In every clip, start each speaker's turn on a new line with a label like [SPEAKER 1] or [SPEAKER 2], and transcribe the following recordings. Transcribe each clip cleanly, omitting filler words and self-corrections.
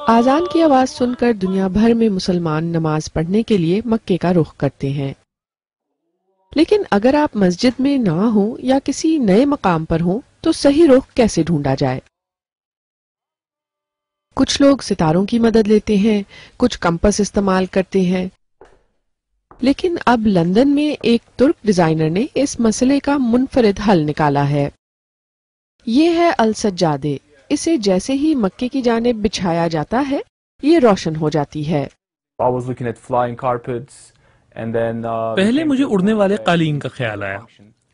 [SPEAKER 1] آذان کی آواز سن کر دنیا بھر میں مسلمان نماز پڑھنے کے لیے مکے کا رخ کرتے ہیں، لیکن اگر آپ مسجد میں نہ ہوں یا کسی نئے مقام پر ہوں تو صحیح رخ کیسے ڈھونڈا جائے؟ کچھ لوگ ستاروں کی مدد لیتے ہیں، کچھ کمپس استعمال کرتے ہیں، لیکن اب لندن میں ایک ترک ڈیزائنر نے اس مسئلے کا منفرد حل نکالا ہے۔ یہ ہے السجادے۔ اسے جیسے ہی مکے کی جانب بچھایا جاتا ہے یہ روشن ہو جاتی ہے۔
[SPEAKER 2] پہلے مجھے اڑنے والے قالین کا خیال آیا،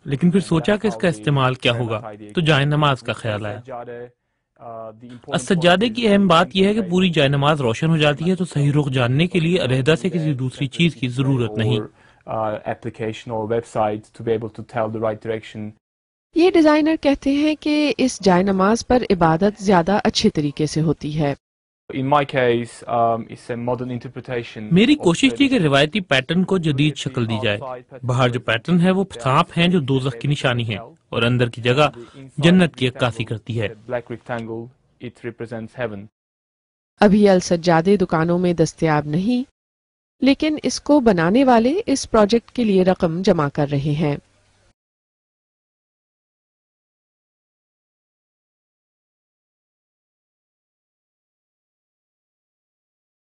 [SPEAKER 2] لیکن پھر سوچا کہ اس کا استعمال کیا ہوگا، تو جائے نماز کا خیال آیا۔ السجادے کی اہم بات یہ ہے کہ پوری جائے نماز روشن ہو جاتی ہے، تو صحیح رخ جاننے کے لیے علیحدہ سے کسی دوسری چیز کی ضرورت نہیں۔
[SPEAKER 1] یہ ڈیزائنر کہتے ہیں کہ اس جائے نماز پر عبادت زیادہ اچھے طریقے سے ہوتی ہے۔
[SPEAKER 2] میری کوشش تھی کہ روایتی پیٹرن کو جدید شکل دی جائے۔ باہر جو پیٹرن ہے وہ سانپ ہیں جو دوزخ کی نشانی ہے، اور اندر کی جگہ جنت کی عکاسی کرتی ہے۔
[SPEAKER 1] ابھی السجادے دکانوں میں دستیاب نہیں، لیکن اس کو بنانے والے اس پروجیکٹ کے لیے رقم جمع کر رہے ہیں۔